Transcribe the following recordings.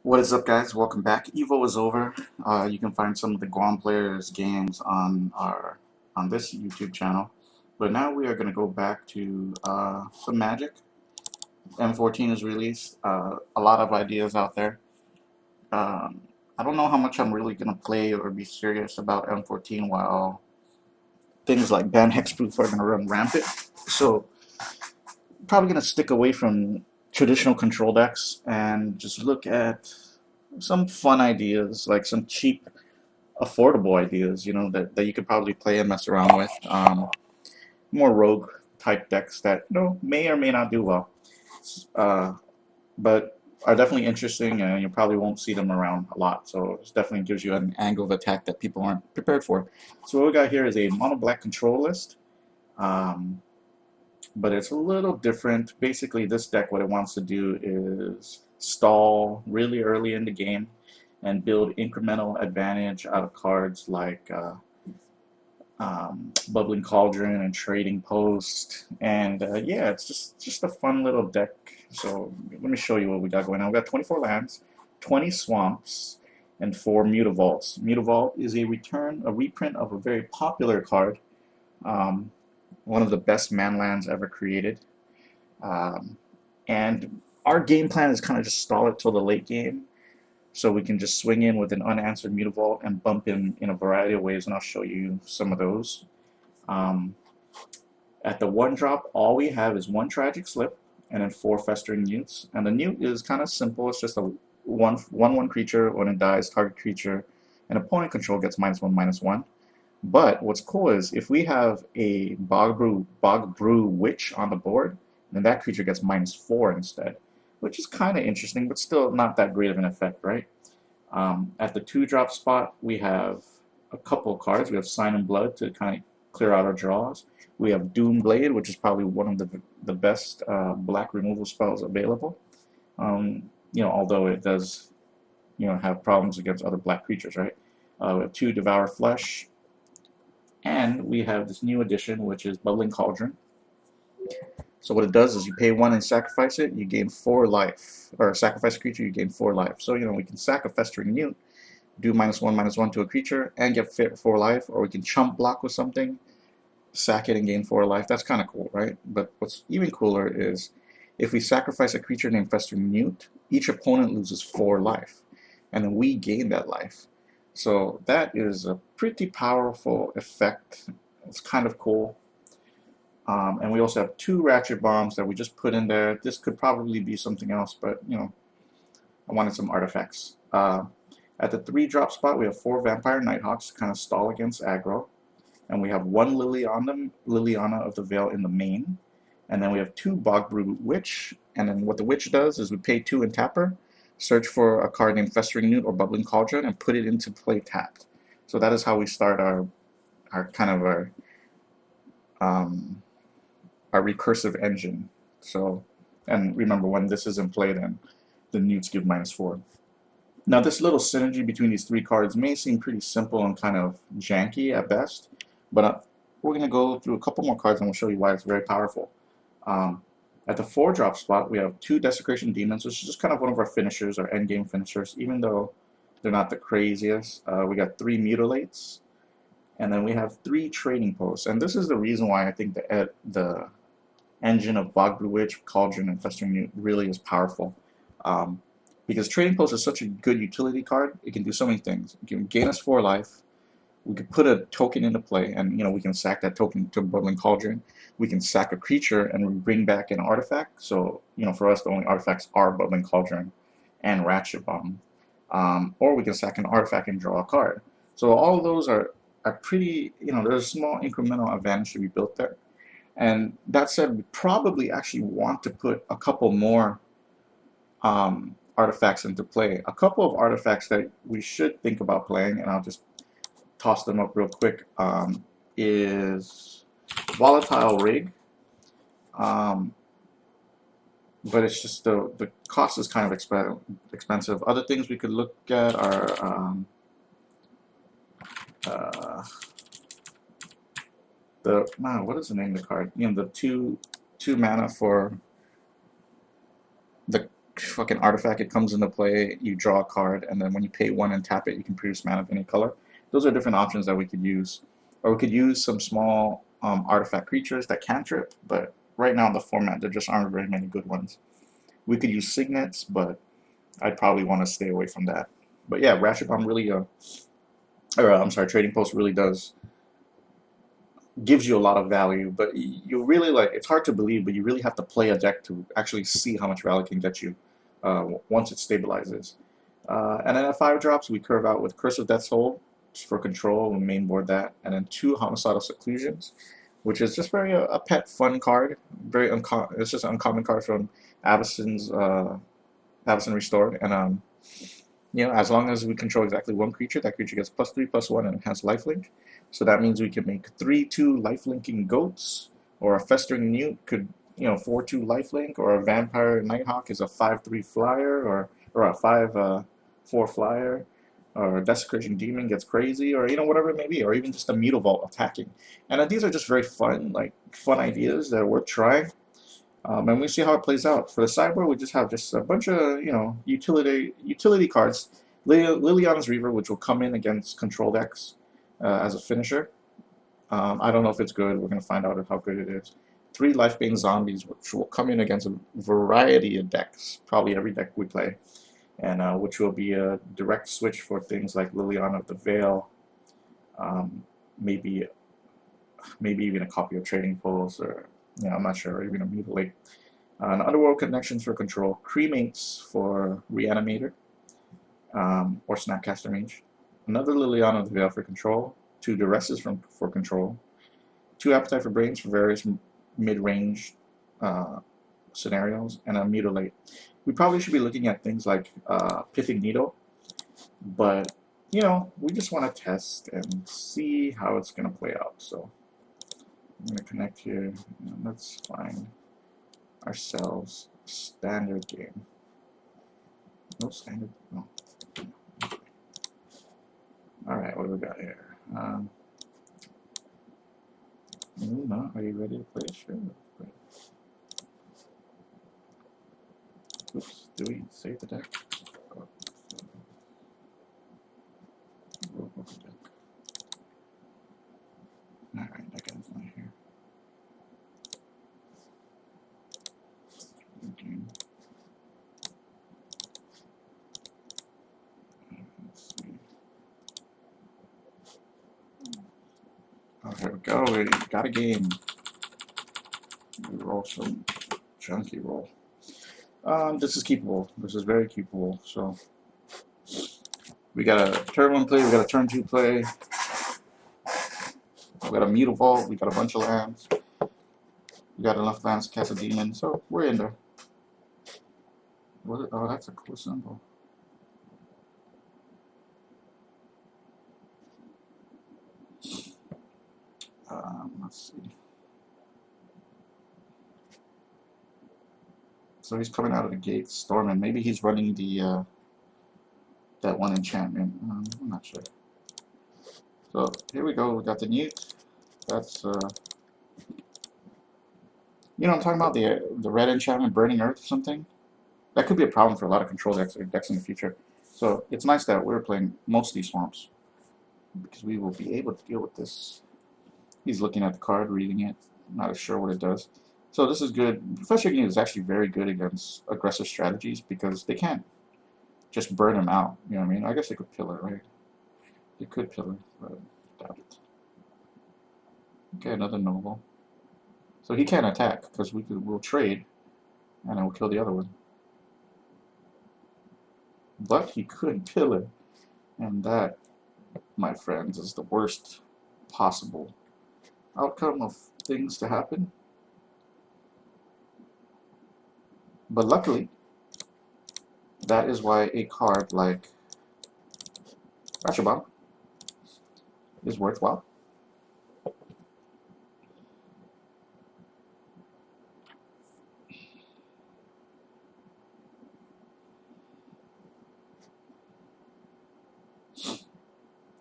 What is up, guys? Welcome back. Evo is over. You can find some of the Guam players' games on this YouTube channel. But now we are going to go back to some Magic. M14 is released. A lot of ideas out there. Um, I don't know how much I'm really going to play or be serious about M14 while things like bant hexproof are going to run rampant. So probably going to stick away from traditional control decks and just look at some fun ideas, like some cheap affordable ideas, that you could probably play and mess around with. More rogue type decks that may or may not do well, uh, but are definitely interesting, and you probably won't see them around a lot. So it definitely gives you an angle of attack that people aren't prepared for. So what we got here is a mono black control list, um, but it's a little different. Basically, this deck, what it wants to do is stall really early in the game and build incremental advantage out of cards like Bubbling Cauldron and Trading Post, and yeah, it's just a fun little deck. So let me show you what we got going on. We got 24 lands, 20 swamps, and 4 Mutavaults. Mutavault is a reprint of a very popular card, um, one of the best man lands ever created. Um, and our game plan is kind of just stall it till the late game so we can just swing in with an unanswered Mutavault and bump in a variety of ways, and I'll show you some of those. Um, at the 1 drop, all we have is 1 Tragic Slip and then 4 Festering Newts. And the Newt is kind of simple. It's just a 1/1 creature. When it dies, target creature and opponent control gets -1/-1. But what's cool is if we have a Bog Brew Witch on the board, then that creature gets -4 instead, which is kind of interesting, but still not that great of an effect, right? At the 2 drop spot, we have a couple of cards. We have Sign in Blood to kind of clear out our draws. We have Doom Blade, which is probably one of the best black removal spells available. Although it does, have problems against other black creatures, right? We have 2 Devour Flesh, and we have this new addition, which is Bubbling Cauldron. So what it does is you pay 1 and sacrifice it, you gain 4 life. Or sacrifice a creature, you gain 4 life. So, we can sack a Festering Newt, do -1/-1 to a creature, and get 4 life, or we can chump block with something, sack it and gain 4 life. That's kind of cool, right? But what's even cooler is if we sacrifice a creature named Festering Newt, each opponent loses 4 life, and then we gain that life. So that is a pretty powerful effect. It's kind of cool. And we also have 2 Ratchet Bombs that we just put in there. This could probably be something else, but I wanted some artifacts. At the 3 drop spot, we have 4 Vampire Nighthawks to kind of stall against aggro. And we have 1 Liliana of the Veil in the main. And then we have 2 Bog Brew Witch. And then what the Witch does is we pay 2 and tap her, search for a card named Festering Newt or Bubbling Cauldron, and put it into play tapped. So that is how we start um, our recursive engine. So, and remember, when this is in play, then the Newts give -4. Now, this little synergy between these 3 cards may seem pretty simple and kind of janky at best, but we're going to go through a couple more cards and we'll show you why it's very powerful. Um, at the 4 drop spot, we have 2 Desecration Demons, which is just kind of one of our finishers, our endgame finishers, even though they're not the craziest. We got 3 Mutilates, and then we have 3 Trading Posts. And this is the reason why I think the engine of Bog Brew Witch, Cauldron, and Festering Newt really is powerful. Because Trading Post is such a good utility card, it can do so many things. It can gain us 4 life. We could put a token into play, and we can sack that token to Bubbling Cauldron. We can sack a creature and we bring back an artifact. So for us, the only artifacts are Bubbling Cauldron and Ratchet Bomb. Or we can sack an artifact and draw a card. So all of those are pretty. There's a small incremental advantage to be built there. And that said, we probably actually want to put a couple more artifacts into play. A couple of artifacts that we should think about playing, and I'll just toss them up real quick, is Volatile Rig. But it's just the cost is kind of expensive. Other things we could look at are what is the name of the card? The two mana for the fucking artifact. It comes into play, you draw a card, and then when you pay one and tap it, you can produce mana of any color. Those are different options that we could use. Or we could use some small artifact creatures that cantrip, but right now in the format, there just aren't very many good ones. We could use signets, but I'd probably want to stay away from that. But yeah, Ratchet Bomb really, I'm sorry, Trading Post really does gives you a lot of value, but you really like it's hard to believe, but you really have to play a deck to actually see how much value it can get you once it stabilizes. And then at 5 drops, we curve out with Curse of Death's Hold for control and mainboard that, and then 2 Homicidal Seclusions, which is just very a pet fun card. Very uncommon. It's just an uncommon card from Avacyn's Avacyn Restored, and you know, as long as we control exactly one creature, that creature gets +3/+1 and it has lifelink. So that means we can make 3/2 lifelinking goats, or a festering newt could, you know, 4/2 lifelink, or a vampire nighthawk is a 5/3 flyer, or a 5/4 flyer, or a desecration demon gets crazy, or you know, whatever it may be, or even just a Mutavault attacking. And these are just very fun, like fun ideas that are worth trying. And we see how it plays out. For the sideboard, we just have just a bunch of, you know, utility cards. Liliana's Reaver, which will come in against control decks as a finisher. I don't know if it's good. We're going to find out how good it is. 3 Lifebane Zombies, which will come in against a variety of decks, probably every deck we play, and which will be a direct switch for things like Liliana of the Veil, maybe even a copy of Trading Pulse, or yeah, I'm not sure, or even a Mutilate. An Underworld Connections for control, Cremates for Reanimator, or Snapcaster Mage. Another Liliana of the Veil for control, 2 Duresses for control, 2 Appetite for Brains for various mid-range scenarios, and a Mutilate. We probably should be looking at things like Pithing Needle, but you know, we just want to test and see how it's going to play out. So I'm going to connect here, and let's find ourselves a standard game. No standard, no. Alright, what do we got here? Luna, are you ready to play? Sure. Oops, do we save the deck? Oh, Alright, that guy's not here. Okay. Let's see. Oh, here we go. We got a game. We roll some chunky roll. This is keepable. This is very keepable. So we got a turn 1 play. We got a turn 2 play. We got a Mutavault. We got a bunch of lands. We got enough lands to cast a demon. So we're in there. What? Oh, that's a cool symbol. Let's see. So he's coming out of the gate, storming. Maybe he's running the that one enchantment. I'm not sure. So here we go. We got the newt. That's you know, I'm talking about the red enchantment, Burning Earth or something. That could be a problem for a lot of control decks or decks in the future. So it's nice that we're playing mostly swamps, because we will be able to deal with this. He's looking at the card, reading it, not sure what it does. So this is good. Professor Igni is actually very good against aggressive strategies, because they can't just burn him out. You know what I mean? I guess they could pillar, right? They could pillar, but I doubt it. Okay, another noble. So he can't attack, because we'll trade, and I will kill the other one. But he could pillar, and that, my friends, is the worst possible outcome of things to happen. But luckily, that is why a card like Ratchet Bomb is worthwhile.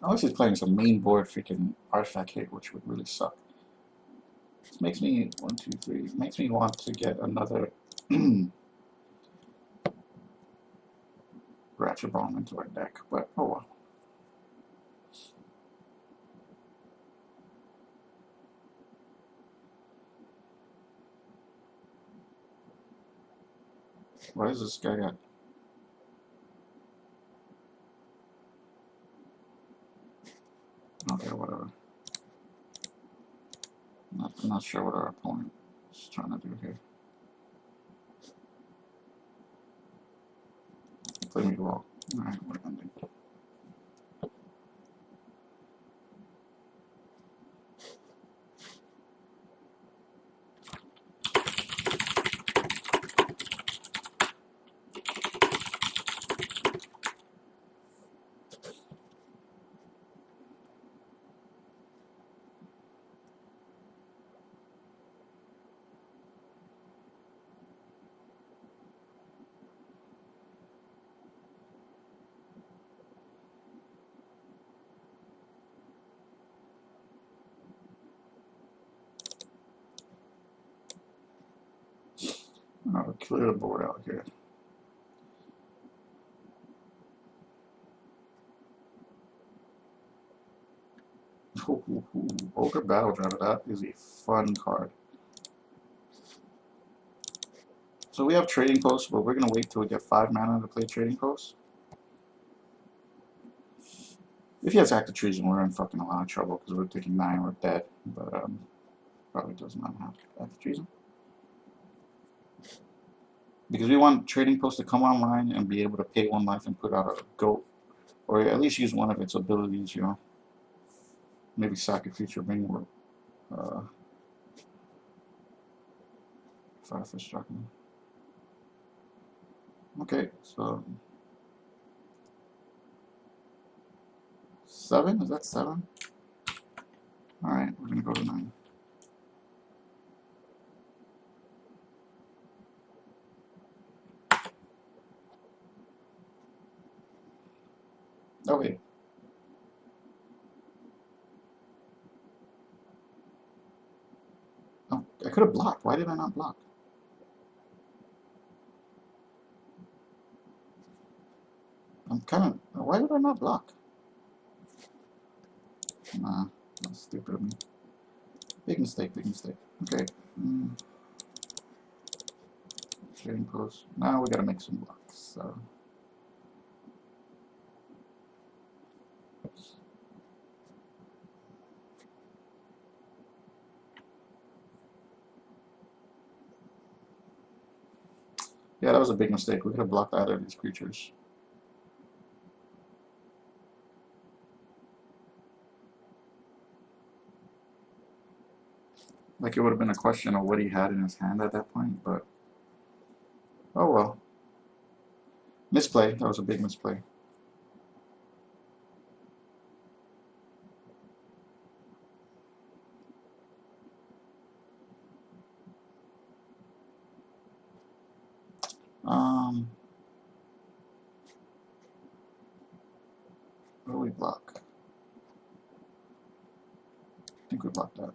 Unless he's playing some main board freaking artifact hit, which would really suck. This makes me makes me want to get another Ratchet Bomb into our deck, but oh well. Why is this guy got? Okay, whatever. I'm not sure what our opponent is trying to do here. Play me well. Alright, we're ending. I'll clear the board out here. Ogre Battle Driver, that is a fun card. So we have Trading Post, but we're going to wait till we get 5 mana to play Trading Post. If he has Active Treason, we're in fucking a lot of trouble because we're taking 9, we're dead. But probably does not have Active Treason. Because we want Trading Post to come online and be able to pay 1 life and put out a goat. Or at least use one of its abilities, you know. Maybe sack a creature, bring more. Firefish Dragon. Okay, so 7? Is that 7? Alright, we're gonna go to 9. Oh wait. Oh, I could have blocked. Why did I not block? I'm kind of. Why did I not block? Nah, that's stupid of me. Big mistake, big mistake. Okay. Trading Post. Now we gotta make some blocks. So. Oops. Yeah, that was a big mistake. We could have blocked either of these creatures. Like, it would have been a question of what he had in his hand at that point, but oh well. Misplay. That was a big misplay. What do we block? I think we blocked that.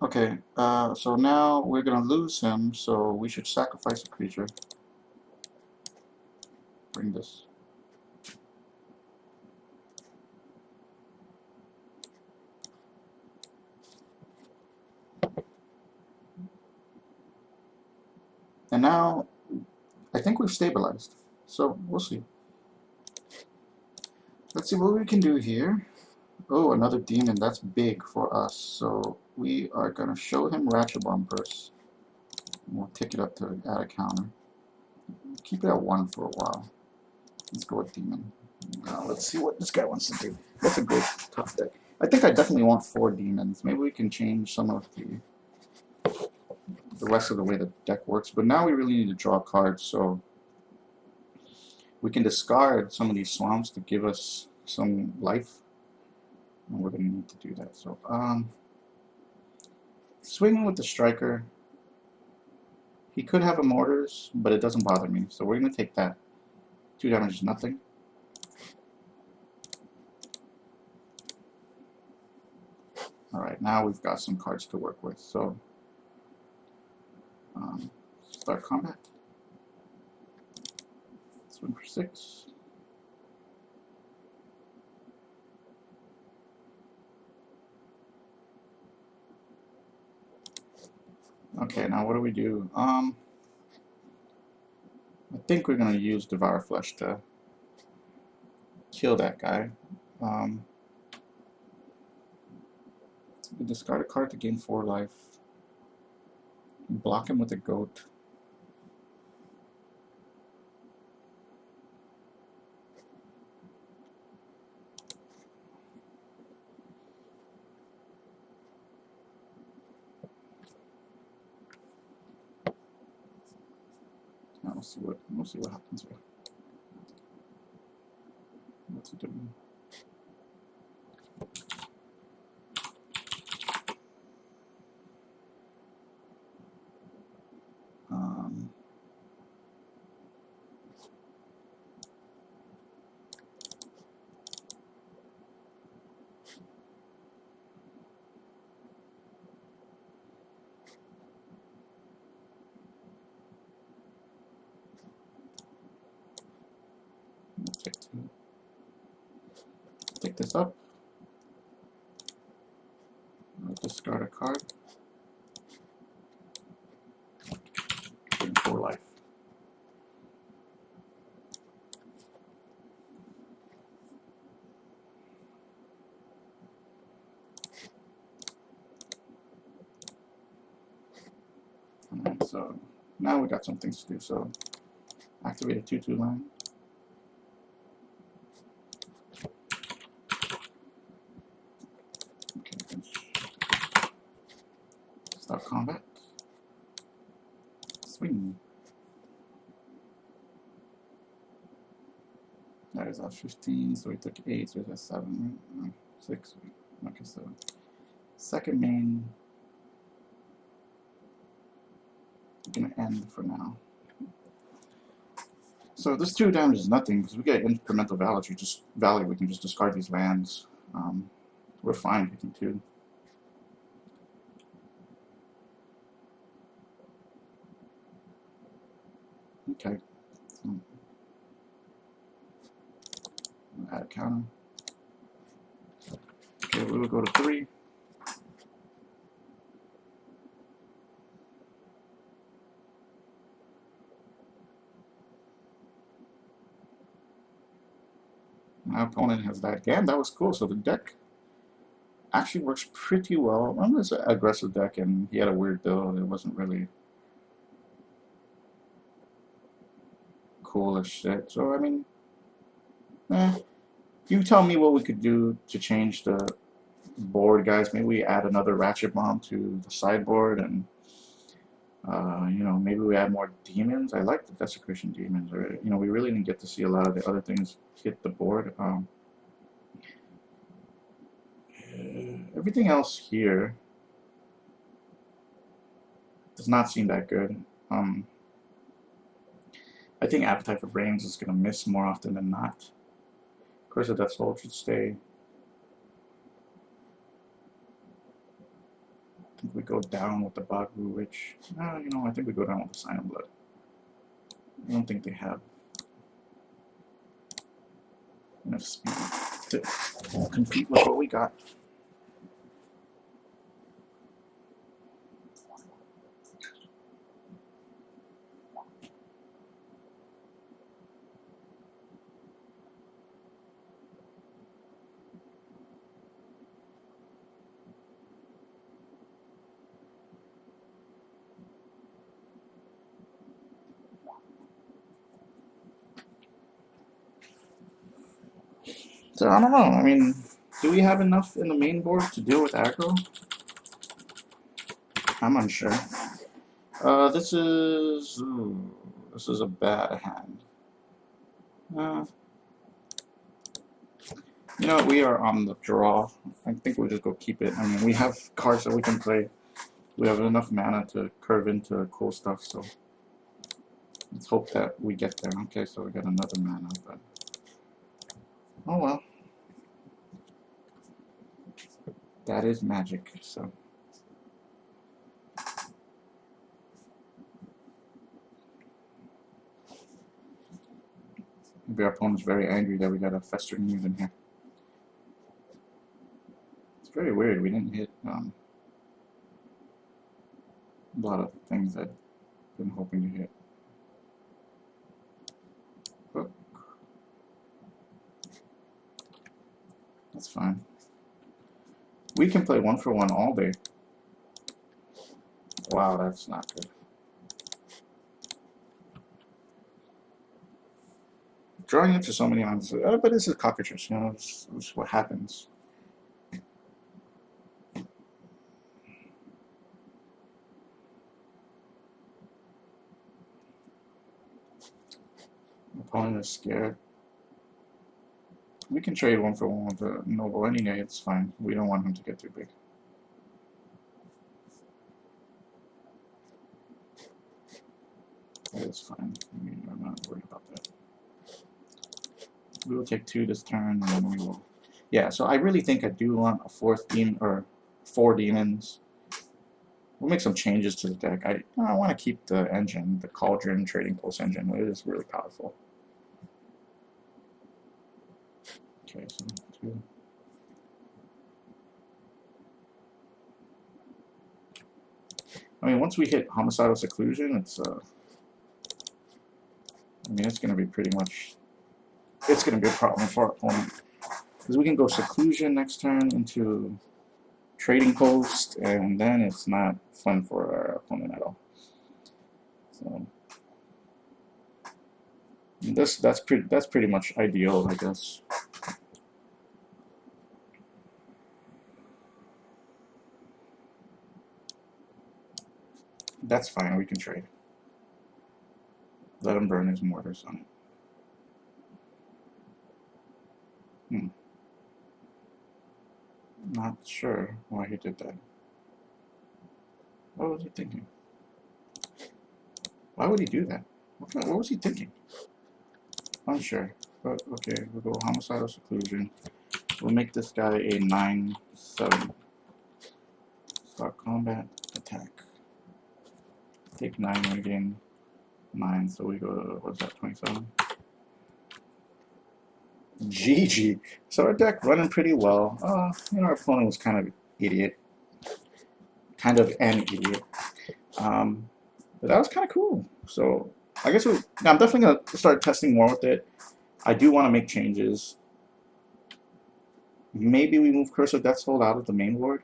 Okay, so now we're gonna lose him, so we should sacrifice a creature. Bring this. And now, I think we've stabilized. So, we'll see. Let's see what we can do here. Oh, another demon. That's big for us. So, we are going to show him Ratchet Bomb first. We'll tick it up to add a counter. Keep it at 1 for a while. Let's go with demon. Now, let's see what this guy wants to do. That's a good, tough deck. I think I definitely want 4 demons. Maybe we can change some of the rest of the way the deck works. But now we really need to draw cards, so we can discard some of these swamps to give us some life. And we're going to need to do that. So, swinging with the striker. He could have a mortars, but it doesn't bother me. So we're going to take that. 2 damage is nothing. Alright, now we've got some cards to work with. So, start combat. Swing for 6. Okay, now what do we do? I think we're going to use Devour Flesh to kill that guy. We discard a card to gain 4 life. Block him with a goat. Now we'll see what happens here. What's it doing? Take this up. I'll discard a card. Gain 4 life. Alright, so now we got some things to do. So activate a 2/2 line. Start combat. Swing. That is at 15, so we took 8, so that's 7, right? No, 6, okay, 7. Second main. I'm gonna end for now. So this 2 damage is nothing because we get incremental value. We can just discard these lands. We're fine taking 2. Okay. Add a counter. Okay, we will go to 3. My opponent has that again. That was cool. So the deck actually works pretty well. It was an aggressive deck, and he had a weird build. It wasn't really cool as shit. So, I mean, you tell me what we could do to change the board, guys. Maybe we add another ratchet bomb to the sideboard, and you know, maybe we add more demons. I like the desecration demons. Or, you know, we really didn't get to see a lot of the other things hit the board. Everything else here does not seem that good. I think Appetite for Brains is going to miss more often than not. Curse of Death's Hold should stay. I think we go down with the Bagu Witch. You know, I think we go down with the Sign of Blood. I don't think they have enough speed to compete with what we got. So I don't know. I mean, do we have enough in the main board to deal with aggro? I'm unsure. This is a bad hand. You know, we are on the draw. I think we'll just go keep it. I mean, we have cards that we can play. We have enough mana to curve into cool stuff, so Let's hope that we get there. Okay, so we got another mana, but oh well. That is magic, so. Maybe our opponent's very angry that we got a Festering Muse in here. It's very weird, we didn't hit a lot of things I've been hoping to hit. But that's fine. We can play 1-for-1 all day. Wow, that's not good. Drawing into so many lines, but this is cockatrice, you know, this is what happens. Opponent is scared. We can trade 1-for-1 with the Noble any day, it's fine. We don't want him to get too big. It's fine. I'm not worried about that. We will take 2 this turn, and then we will. Yeah, so I really think I do want a 4th demon or 4 demons. We'll make some changes to the deck. I want to keep the engine, the Cauldron Trading Pulse engine. It is really powerful. Okay, so 2. I mean, once we hit Homicidal Seclusion, it's I mean, it's going to be pretty much. It's going to be a problem for our opponent because we can go Seclusion next turn into Trading Post, and then it's not fun for our opponent at all. So that's pretty much ideal, I guess. That's fine. We can trade. Let him burn his mortars on it. Not sure why he did that. What was he thinking? Why would he do that? What was he thinking? Unsure. But okay, we'll go Homicidal Seclusion. We'll make this guy a 9/7. Start combat, attack. Take 9 and again 9, so we go to, what's that, 27? GG. So our deck running pretty well. You know, our opponent was kind of an idiot. Kind of an idiot. But that was kind of cool. So I guess I'm definitely going to start testing more with it. I do want to make changes. Maybe we move Curse of Death's Hold out of the main board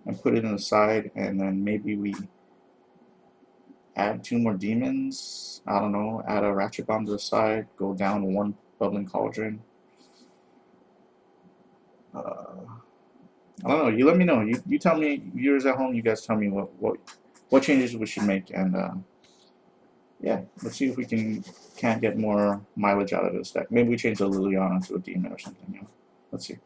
and put it in the side, and then maybe we add 2 more demons. I don't know. Add a Ratchet Bomb to the side. Go down 1 Bubbling Cauldron. I don't know. You let me know. You tell me, viewers at home. You guys tell me what changes we should make, and yeah, let's see if we can't get more mileage out of this deck. Maybe we change the Liliana to a demon or something. You know? Let's see.